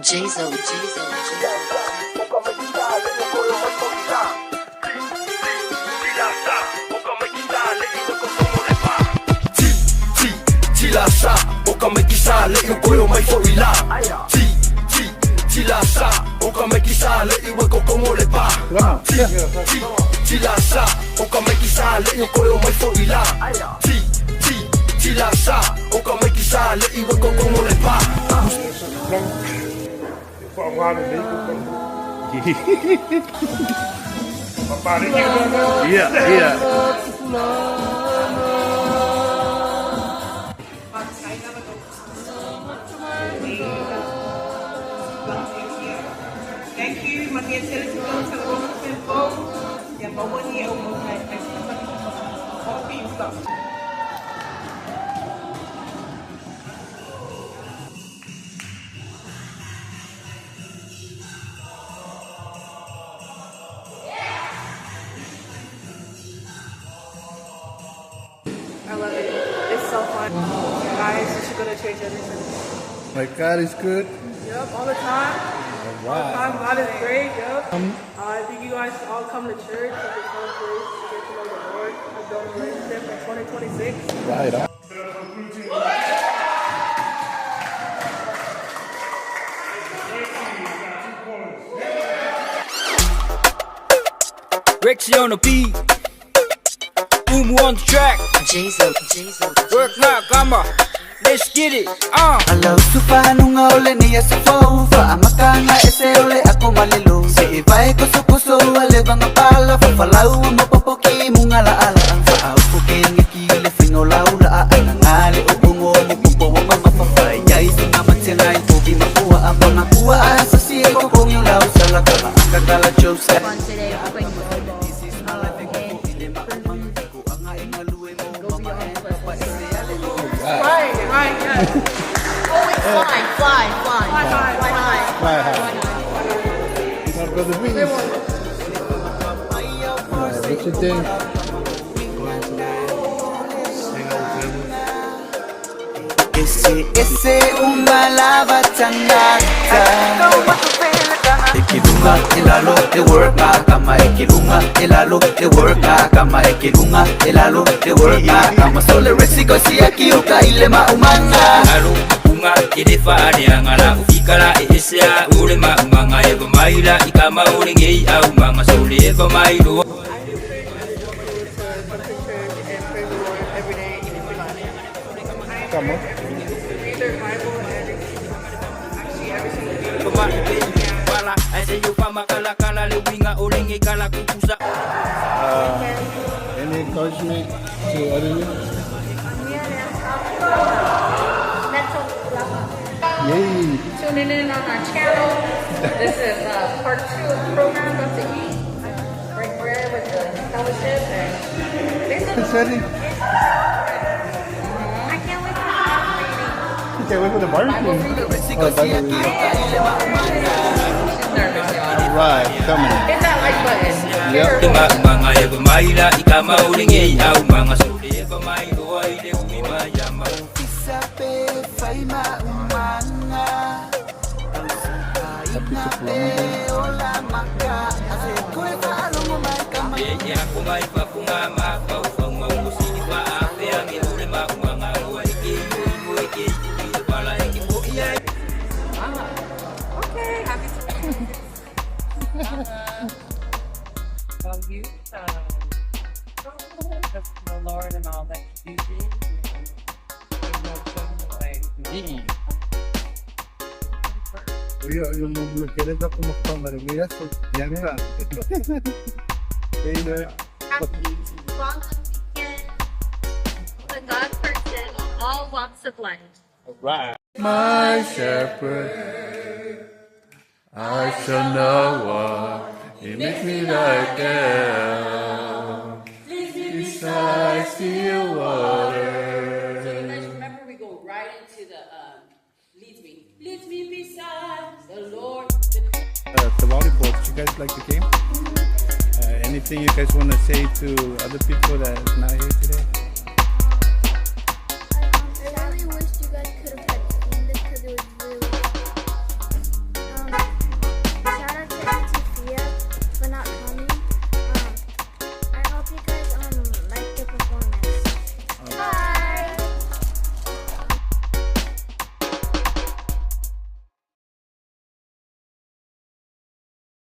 Jizo. Tilasa, oka mai kisa le i koe o mai fo i la. Tilasa, oka mai kisa le i weko kongo le pa. Tilasa, oka mai kisa le i koe o mai fo i la. Tilasa, oka mai kisa le i weko kongo le pa. Yeah. Thank you, Matafele Fou. Yeah, but one year almost I love it. It's so fun. Guys, you should go to church every Sunday. My God is good. Yep, all the time. Wow. God is great, yep. I think you guys all come to church. It's a fun place to get to know the Lord. I've done a relationship in 2026. Right on. Rexy on the beat, Boom on the track. Jizo. Work now, come on, let's get it. Alau supa nunga ole niya sa faufa Amakanga ese ole ako malilo Si ibay kuso ale banga pala Fafalau ang mapapoki mong alaala Ang faaw ko kingi finolaula Ang nangali o bungo ni pupo ang mamapapay Yay sunaman sila yung pugi makuha Ang mga kuha sa siya ko kung yung lao sa lakala Ang kakala Joseph Today we're playing volleyball. Right, yes. Fly Fly high. high. My brother Vince. What you think? Ese umalaba tangata Ikilunga ilalo te work na kama ikilunga ilalo te work na kama ikilunga ilalo te work na kama sole resiko si akiuka ile maumanga Alo, unga, idefa ane angala Ufikala eesea, ule maumanga Eva maila, ikama ulengei au manga Sole eva mailo Come on. Any encouragement to other youth? Yay! Tuning in on our channel. This is part 2 of the program. About to eat, break bread with the fellowship, and It's ready. I can't wait for the Okay, wait for the barbecue. resiko si akiuka ile maumanga She's nervous, y'all. Right, coming. Hit that like button. Yep. Maumanga eva maila, ikama ulengei au manga Sole eva mailo, aile umima yama Isape fai maumanga Ola maka Ase kue faalungu maikama Yenya kumai papunga mapa Ufangwa usini pa afe Angi ule maumanga Uwa ike ike pala ike iya Okay, happy to love you. Just the Lord and all that you do. Oye, yo no quiero dar como cámara, mira eso, ya mira. The God person, all walks of life. Right. My shepherd, I shall not walk. He makes me like him. Beside still water. So you guys remember we go right into the leads me beside the Lord. The volleyball, did you guys like the game? Anything you guys want to say to other people that is not here today?